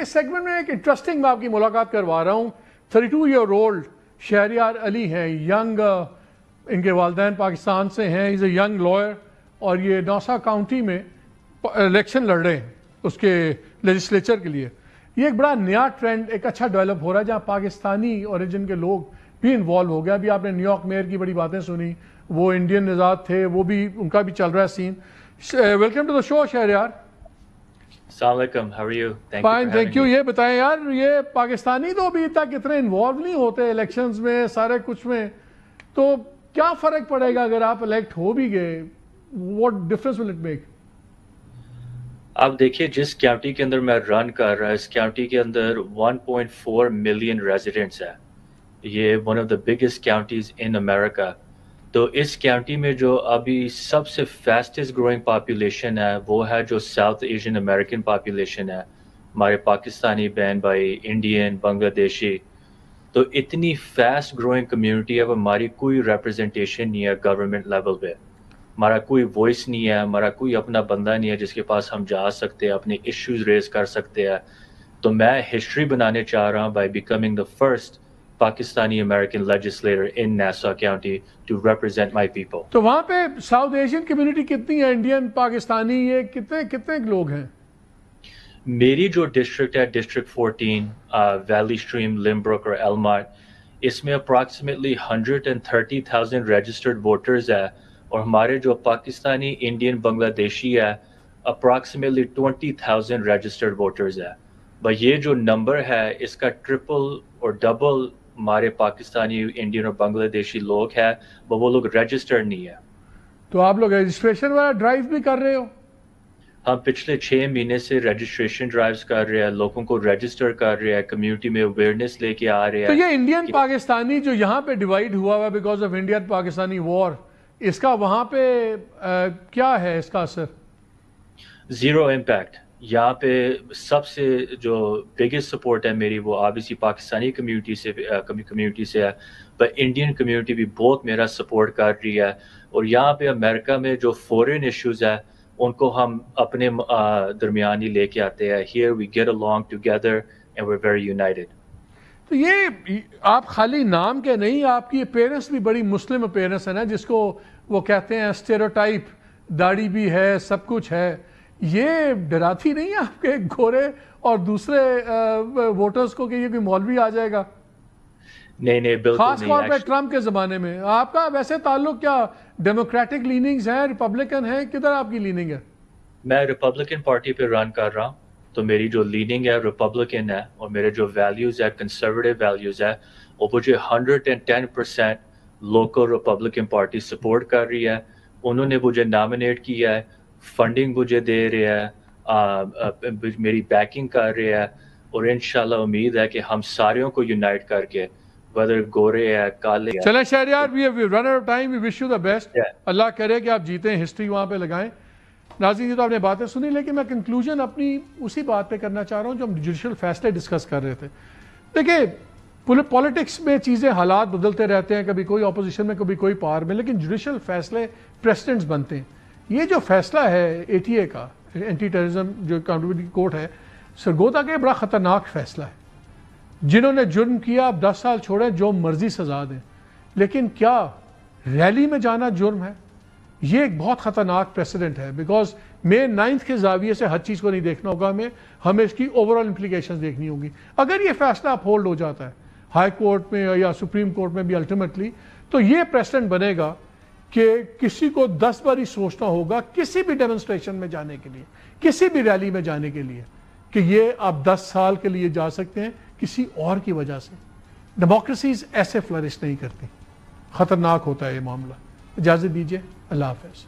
اس segment میں ایک interesting میں آپ کی ملاقات کروا رہا ہوں. 32 ایئر اولڈ شہریار علی ہیں, ینگ, ان کے والدین پاکستان سے ہیں, از اے ینگ لائر, اور یہ ناسا کاؤنٹی میں الیکشن لڑ رہے ہیں اس کے لیجسلیچر کے لیے. یہ ایک بڑا نیا ٹرینڈ ایک اچھا ڈیولپ ہو رہا ہے جہاں پاکستانی اوریجن کے لوگ بھی انوالو ہو گیا. ابھی آپ نے نیو یارک میئر کی بڑی باتیں سنی, وہ انڈین نژاد تھے, وہ بھی ان کا بھی چل رہا ہے scene. Welcome to the show Shehryar. السلام علیکم, how are you? Fine, thank you. یہ بتائیں یار, یہ پاکستانی تو ابھی تک اتنے انوالو نہیں ہوتے الیکشنز میں, سارے کچھ میں, تو کیا فرق پڑے گا اگر آپ الیکٹ ہو بھی گئے؟ What difference will it make? آپ دیکھیے جس کاؤنٹی کے اندر میں رن کر رہا, اس کاؤنٹی کے اندر 1.4 ملین ریزیڈنٹس ہیں. یہ one of the biggest counties in America. تو اس کاؤنٹی میں جو ابھی سب سے فاسٹسٹ گروئنگ پاپولیشن ہے وہ ہے جو ساؤتھ ایشین امریکن پاپولیشن ہے, ہمارے پاکستانی بہن بھائی, انڈین, بنگلہ دیشی. تو اتنی فاسٹ گروئنگ کمیونٹی ہے, ہماری کوئی ریپرزنٹیشن نہیں ہے گورنمنٹ لیول پہ, ہمارا کوئی وائس نہیں ہے, ہمارا کوئی اپنا بندہ نہیں ہے جس کے پاس ہم جا سکتے ہیں, اپنے ایشوز ریز کر سکتے ہیں. تو میں ہسٹری بنانے چاہ رہا ہوں by becoming the first Pakistani American legislator in Nassau county to represent my people. تو وہاں پہ ساؤتھ ایشین کمیونٹی کتنی ہے, انڈین, پاکستانی, یہ کتنے لوگ ہیں؟ میری جو ڈسٹرکٹ ہے, ڈسٹرکٹ 14, ویلی اسٹریم, لمبروک اور ایلمارٹ, اس میں اپراکسیمیٹلی 130,000 رجسٹرڈ ووٹرز ہے, اور ہمارے جو پاکستانی, انڈین, بنگلہ دیشی ہے, اپراکسیمیٹلی 20,000 رجسٹرڈ ووٹرز ہے. بس یہ جو نمبر ہے اس کا ٹرپل اور ڈبل ہمارے پاکستانی, انڈین اور بنگلہ دیشی لوگ ہیں, وہ لوگ رجسٹرڈ نہیں ہے. تو آپ لوگ رجسٹریشن والا ڈرائیو بھی کر رہے ہو؟ ہم پچھلے 6 مہینے سے رجسٹریشن ڈرائیوز کر رہے ہیں, لوگوں کو رجسٹر کر رہے ہیں, کمیونٹی میں اویئرنیس لے کے آ رہے ہیں. تو یہ انڈین پاکستانی جو یہاں پہ ڈیوائیڈ ہوا ہوا بیکاز آف انڈین پاکستانی وار, اس کا وہاں پہ کیا ہے اس کا اثر؟ Zero impact. یہاں پہ سب سے جو بگیسٹ سپورٹ ہے میری, وہ آبویسلی پاکستانی کمیونٹی سے ہے, پر انڈین کمیونٹی بھی بہت میرا سپورٹ کر رہی ہے. اور یہاں پہ امریکہ میں جو فورن ایشوز ہے ان کو ہم اپنے درمیان ہی لے کے آتے ہیں. Here we get along together and we're very united. تو یہ آپ خالی نام کے نہیں, آپ کی اپیرنس بھی بڑی مسلم اپیرنس ہے نا, جس کو وہ کہتے ہیں اسٹیریوٹائپ, داڑھی بھی ہے, سب کچھ ہے. یہ ڈراتی نہیں ہے آپ کے گورے اور دوسرے ووٹرز کو کہ یہ کوئی مولوی آ جائے گا؟ نہیں بالکل نہیں. خاص طور پہ ٹرمپ کے زمانے میں آپ کا ویسے تعلق کیا ڈیموکریٹک لیننگز ہیں, ریپبلکن ہیں, کدھر آپ کی لیننگ ہے؟ میں ریپبلکن پارٹی پہ رن کر رہا ہوں, تو میری جو لیننگ ہے ریپبلکن ہے, اور میرے جو ویلیوز ہے کنسرویٹو ویلیوز ہے, اور مجھے 110% لوکل ریپبلکن پارٹی سپورٹ کر رہی ہے. انہوں نے مجھے نامنیٹ کیا ہے, فنڈنگ مجھے دے رہے ہیں, میری بیکنگ کر رہے ہیں, اور انشاءاللہ امید ہے کہ ہم ساریوں کو یونائٹ کر کے, whether گورے ہے, کالے ہیں. چلیں Shahryar, we run out of time, we wish you the best. اللہ کرے کہ آپ جیتیں, ہسٹری وہاں پہ لگائیں. ناظرین, تو آپ نے باتیں سنی, لیکن میں کنکلوژن اپنی اسی بات پہ کرنا چاہ رہا ہوں جو ہم جوڈیشل فیصلے ڈسکس کر رہے تھے. دیکھیں پولیٹکس میں چیزیں, حالات بدلتے رہتے ہیں, کبھی کوئی اپوزیشن میں, کبھی کوئی پاور میں, لیکن جوڈیشل فیصلے پریسیڈنٹس بنتے ہیں. یہ جو فیصلہ ہے ATA کا, اینٹی ٹیررزم جو اکاؤنٹیبلٹی کورٹ ہے, سرگودا کا بڑا خطرناک فیصلہ ہے. جنہوں نے جرم کیا آپ 10 سال چھوڑیں, جو مرضی سزا دیں, لیکن کیا ریلی میں جانا جرم ہے؟ یہ ایک بہت خطرناک پریسیڈنٹ ہے, بیکاز میں 9th کے زاویے سے ہر چیز کو نہیں دیکھنا ہوگا, ہمیں اس کی اوورآل امپلیکیشنز دیکھنی ہوں گی. اگر یہ فیصلہ اپ ہولڈ ہو جاتا ہے ہائی کورٹ میں یا سپریم کورٹ میں بھی الٹیمیٹلی, تو یہ پریسیڈنٹ بنے گا کہ کسی کو 10 بار ہی سوچنا ہوگا کسی بھی ڈیمونسٹریشن میں جانے کے لیے, کسی بھی ریلی میں جانے کے لیے, کہ یہ آپ 10 سال کے لیے جا سکتے ہیں کسی اور کی وجہ سے. ڈیموکریسیز ایسے فلرش نہیں کرتی. خطرناک ہوتا ہے یہ معاملہ. اجازت دیجیے, اللہ حافظ.